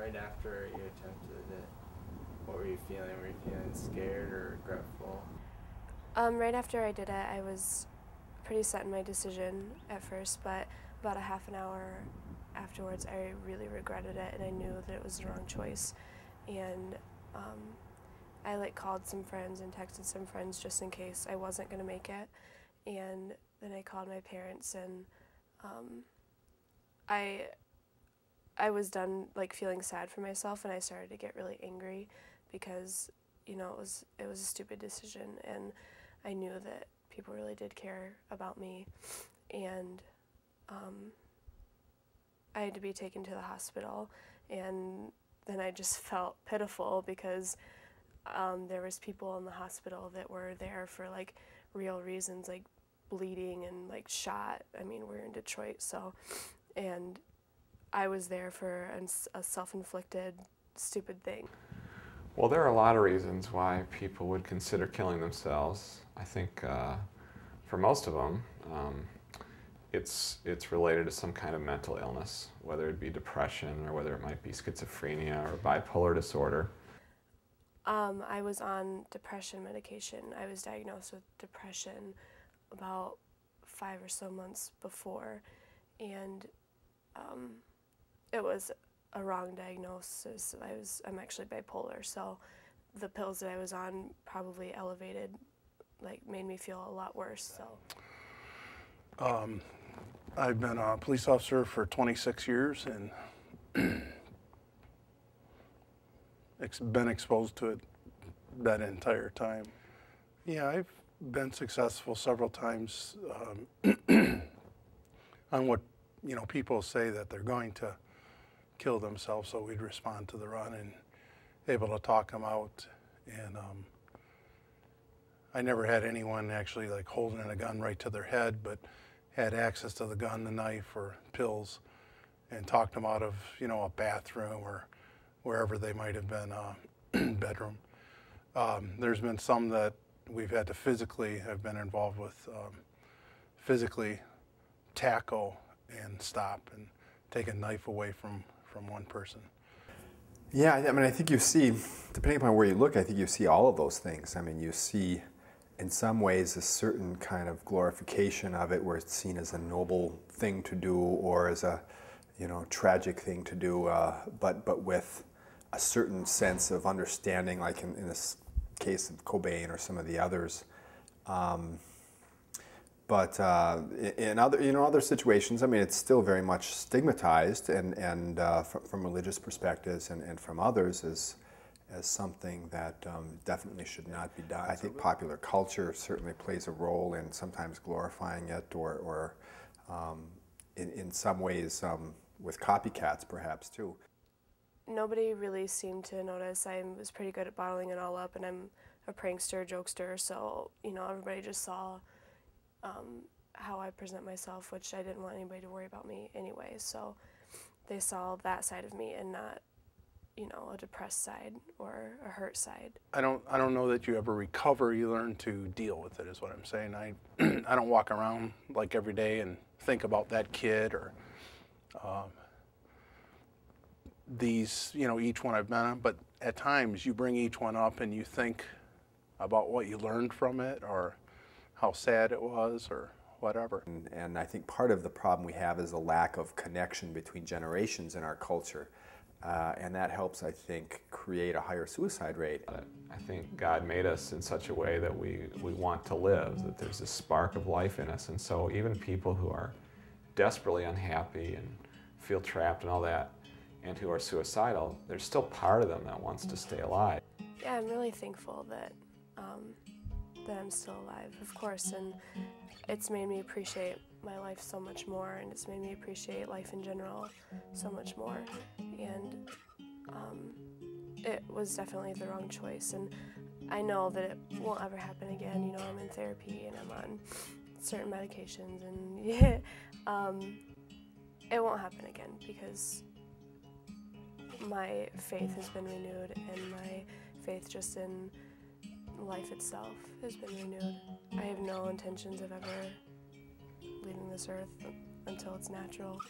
right after you attempted it, what were you feeling? Were you feeling scared or regretful? Right after I did it, I was pretty set in my decision at first, but about a half an hour afterwards, I really regretted it, and I knew that it was the wrong choice. And I called some friends and texted some friends just in case I wasn't gonna make it. And then I called my parents, and I I was done feeling sad for myself, and I started to get really angry because it was a stupid decision, and I knew that people really did care about me, and I had to be taken to the hospital, and then I just felt pitiful because there was people in the hospital that were there for real reasons, like bleeding and shot. I mean, we're in Detroit, so, and I was there for a self-inflicted stupid thing. Well, there are a lot of reasons why people would consider killing themselves. I think for most of them, it's related to some kind of mental illness, whether it be depression or whether it might be schizophrenia or bipolar disorder. I was on depression medication. I was diagnosed with depression about 5 or so months before, and it was a wrong diagnosis. I'm actually bipolar, so the pills that I was on probably elevated, made me feel a lot worse. So. I've been a police officer for 26 years and been exposed to it that entire time. Yeah, I've been successful several times on what people say that they're going to kill themselves, so we'd respond to the run and able to talk them out. And I never had anyone actually holding a gun right to their head, but had access to the gun, the knife, or pills, and talked them out of a bathroom or wherever they might have been, bedroom. There's been some that we've had to physically have been involved with, physically tackle and stop and take a knife away from one person. Yeah, I mean, I think you see, depending upon where you look, I think you see all of those things. I mean, you see in some ways a certain kind of glorification of it where it's seen as a noble thing to do or as a tragic thing to do, but with a certain sense of understanding, like in this case of Cobain or some of the others. But in other situations, I mean, it's still very much stigmatized, and from religious perspectives and from others as something that definitely should not be done. I think popular culture certainly plays a role in sometimes glorifying it, or in some ways with copycats perhaps too. Nobody really seemed to notice. I was pretty good at bottling it all up, and I'm a prankster, jokester, so everybody just saw how I present myself, which I didn't want anybody to worry about me anyway, so they saw that side of me and not a depressed side or a hurt side. I don't know that you ever recover. You learn to deal with it, is what I'm saying. I don't walk around every day and think about that kid or these, each one I've been on, but at times you bring each one up and you think about what you learned from it or how sad it was or whatever. And I think part of the problem we have is a lack of connection between generations in our culture. And that helps, I think, create a higher suicide rate. I think God made us in such a way that we want to live, that there's this spark of life in us. And so even people who are desperately unhappy and feel trapped and all that, and who are suicidal, there's still part of them that wants to stay alive. Yeah, I'm really thankful that I'm still alive, of course, and it's made me appreciate my life so much more, and it's made me appreciate life in general so much more. And it was definitely the wrong choice, and I know that it won't ever happen again. I'm in therapy and I'm on certain medications, and it won't happen again because my faith has been renewed, and my faith just in life itself has been renewed. I have no intentions of ever leaving this earth until it's natural.